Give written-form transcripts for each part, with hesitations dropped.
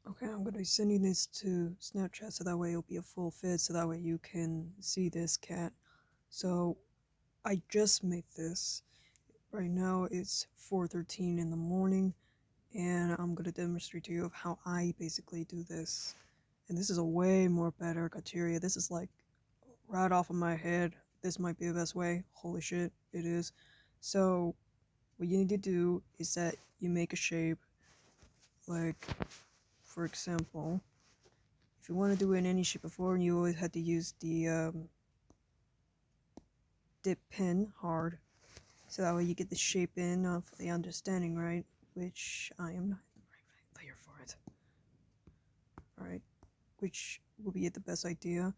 Okay, I'm gonna be sending this to Snapchat so that way it'll be a full fit, so that way you can see this cat. So I just made this. Right now it's 4:13 in the morning, and I'm gonna demonstrate to you of how I basically do this. And this is a way more better criteria. This is like right off of my head. This might be the best way. Holy shit, it is. So what you need to do is that you make a shape, like for example, if you want to do it in any shape before, you always had to use the dip pen hard, so that way you get the shape in of the understanding, right? Which I am not in the right layer for it. Alright, which will be the best idea.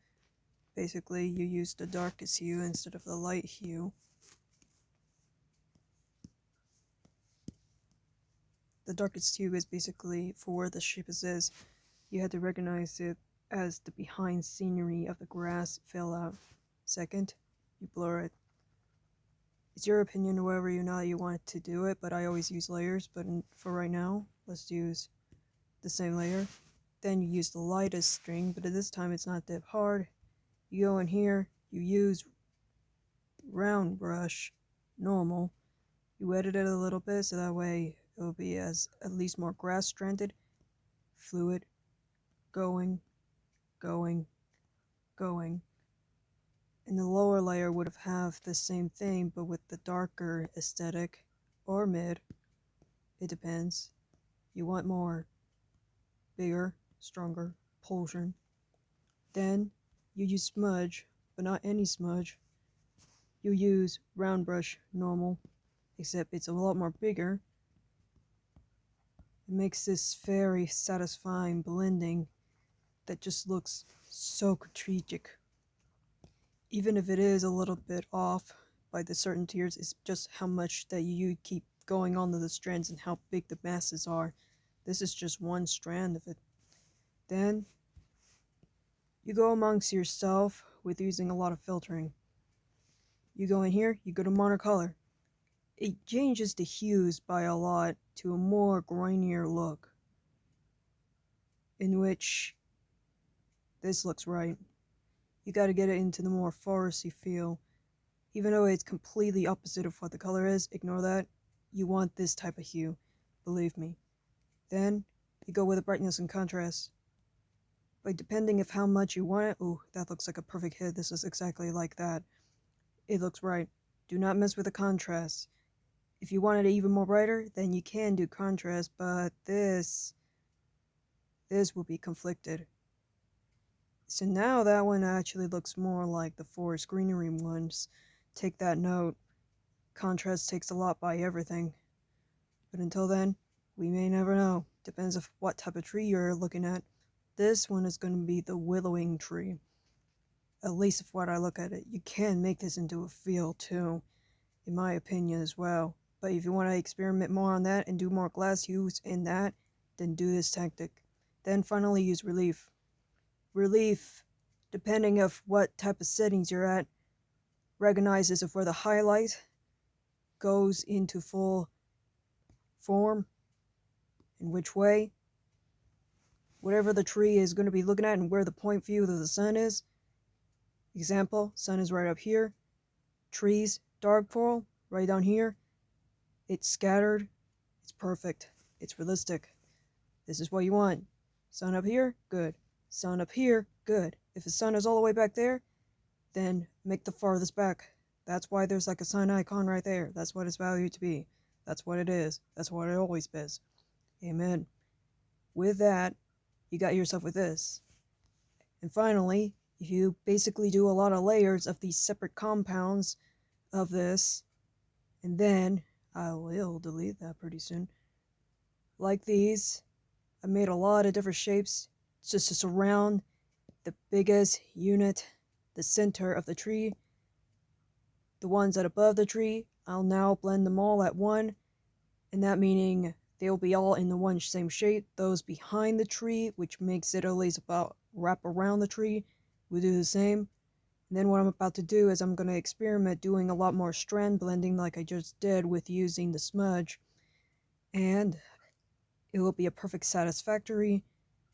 Basically, you use the darkest hue instead of the light hue. The darkest hue is basically for where the shape is. You had to recognize it as the behind scenery of the grass fill out. Second, you blur it. It's your opinion whether or not you want to do it, but I always use layers. But for right now, let's use the same layer. Then you use the lightest string, but at this time it's not dip hard. You go in here, you use round brush, normal. You edit it a little bit so that way it will be as at least more grass stranded. Fluid, going, going, going. And the lower layer would have the same thing, but with the darker aesthetic, or mid. It depends. You want more, bigger, stronger, propulsion. Then you use smudge, but not any smudge. You use round brush, normal, except it's a lot more bigger. It makes this very satisfying blending that just looks so strategic. Even if it is a little bit off by the certain tiers, it's just how much that you keep going onto the strands and how big the masses are. This is just one strand of it. Then you go amongst yourself with using a lot of filtering. You go in here, you go to monocolor. It changes the hues by a lot to a more grainier look, in which this looks right. You gotta get it into the more foresty feel. Even though it's completely opposite of what the color is, ignore that. You want this type of hue, believe me. Then you go with the brightness and contrast. But depending of how much you want it, ooh, that looks like a perfect hit. This is exactly like that. It looks right. Do not mess with the contrast. If you wanted it even more brighter, then you can do contrast, but this will be conflicted. So now that one actually looks more like the forest greenery ones. Take that note. Contrast takes a lot by everything. But until then, we may never know. Depends of what type of tree you're looking at. This one is going to be the willowing tree. At least if what I look at it. You can make this into a field too, in my opinion as well. But if you want to experiment more on that and do more glass hues in that, then do this tactic. Then finally use relief. Relief, depending of what type of settings you're at, recognizes if where the highlight goes into full form, in which way, whatever the tree is going to be looking at and where the point view of the sun is. Example, sun is right up here. Trees, dark coral, right down here. It's scattered. It's perfect. It's realistic. This is what you want. Sun up here, good. Sun up here, good. If the sun is all the way back there, then make the farthest back. That's why there's like a sun icon right there. That's what it's valued to be. That's what it is. That's what it always is. Amen. With that, you got yourself with this. And finally, if you basically do a lot of layers of these separate compounds of this, and then I will delete that pretty soon. Like these, I made a lot of different shapes just to surround the biggest unit, the center of the tree. The ones at above the tree, I'll now blend them all at one, and that meaning they'll be all in the one same shape. Those behind the tree, which makes it at least about wrap around the tree, will do the same. And then what I'm about to do is I'm going to experiment doing a lot more strand blending like I just did with using the smudge. And it will be a perfect satisfactory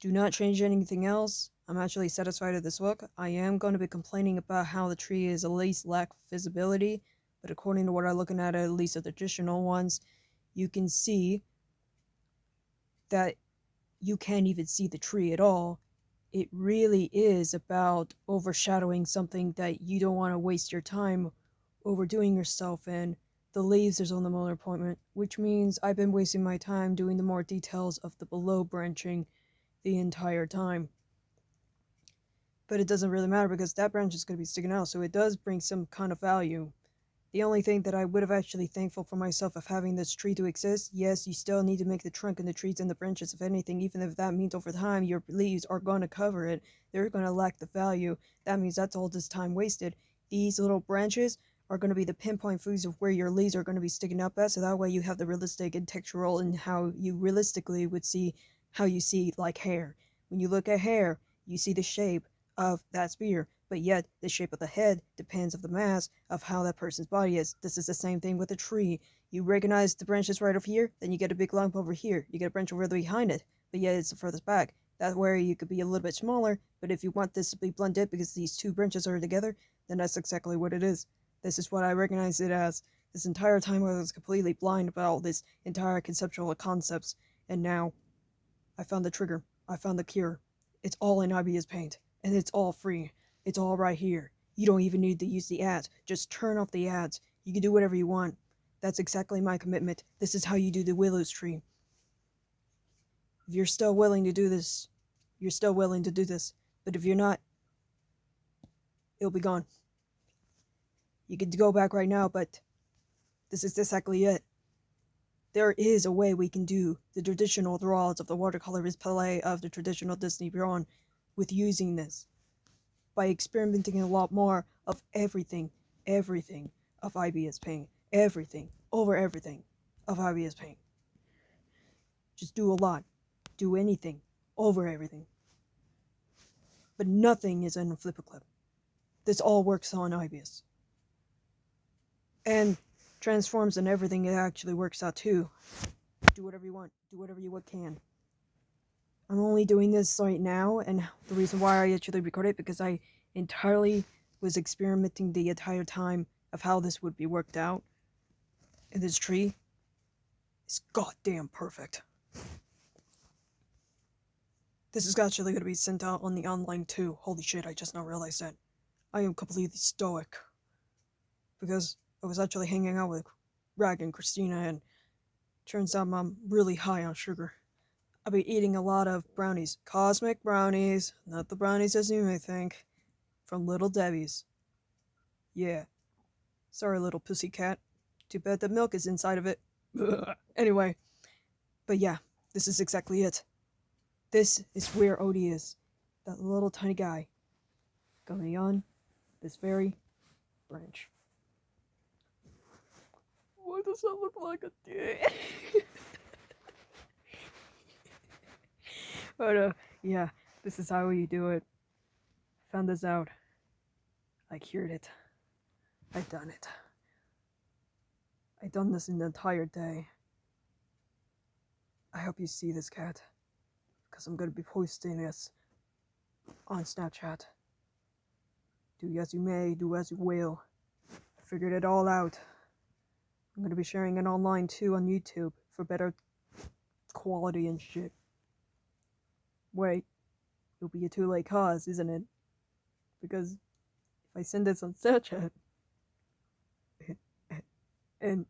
Do not change anything else. I'm actually satisfied with this look. I am going to be complaining about how the tree is at least lack visibility, but according to what I'm looking at least the traditional ones, you can see that you can't even see the tree at all. It really is about overshadowing something that you don't want to waste your time overdoing yourself in. The leaves is on the molar appointment, which means I've been wasting my time doing the more details of the below branching the entire time. But it doesn't really matter because that branch is going to be sticking out, so it does bring some kind of value. The only thing that I would have actually thankful for myself of having this tree to exist, yes, you still need to make the trunk and the trees and the branches, if anything, even if that means over time your leaves are going to cover it, they're going to lack the value. That means that's all this time wasted. These little branches are going to be the pinpoint foods of where your leaves are going to be sticking up at, so that way you have the realistic and textural and how you realistically would see how you see like hair. When you look at hair, you see the shape of that spear, but yet the shape of the head depends of the mass of how that person's body is. This is the same thing with a tree. You recognize the branches right over here, then you get a big lump over here. You get a branch over behind it, but yet it's the furthest back. That way you could be a little bit smaller, but if you want this to be blended because these two branches are together, then that's exactly what it is. This is what I recognize it as. This entire time I was completely blind about all this entire conceptual concepts, and now I found the trigger. I found the cure. It's all in IBispaint, and it's all free. It's all right here. You don't even need to use the ads. Just turn off the ads. You can do whatever you want. That's exactly my commitment. This is how you do the Willows tree. If you're still willing to do this, you're still willing to do this. But if you're not, it'll be gone. You can go back right now, but this is exactly it. There is a way we can do the traditional draws of the watercolor display of the traditional Disney drawing with using this. By experimenting a lot more of everything of IBispaint. Everything, over everything of IBispaint. Just do a lot. Do anything, over everything. But nothing is in a flip-a-clip. This all works on Ibis. And transforms and everything, it actually works out too. Do whatever you want. Do whatever you can. I'm only doing this right now, and the reason why I actually record it because I entirely was experimenting the entire time of how this would be worked out. And this tree is goddamn perfect. This is actually going to be sent out on the online too. Holy shit, I just now realized that. I am completely stoic. Because I was actually hanging out with Rag and Christina, and turns out I'm really high on sugar. I'll be eating a lot of brownies. Cosmic brownies, not the brownies as you may think. From Little Debbie's. Yeah. Sorry, little pussycat. Too bad the milk is inside of it. Anyway. But yeah, this is exactly it. This is where Odie is. That little tiny guy. Going on this very branch. Why does that look like a dick? But yeah, this is how you do it. Found this out. I cured it. I done it. I done this in the entire day. I hope you see this, cat, because I'm gonna be posting this on Snapchat. Do as you may, do as you will. I figured it all out. I'm gonna be sharing it online too on YouTube for better quality and shit. Wait, it'll be a too late cause, isn't it? Because if I send this on Snapchat and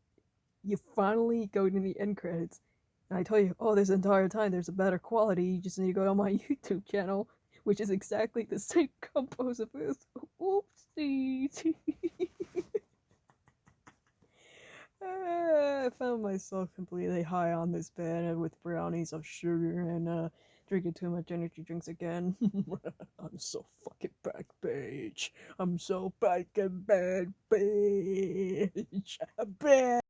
you finally go to the end credits and I tell you, oh, this entire time there's a better quality, you just need to go on my YouTube channel, which is exactly the same compose of this. Oopsies. I found myself completely high on this bed with brownies of sugar and drinking too much energy drinks again. I'm so fucking back, bitch. I'm so fucking bad, bitch. Bad.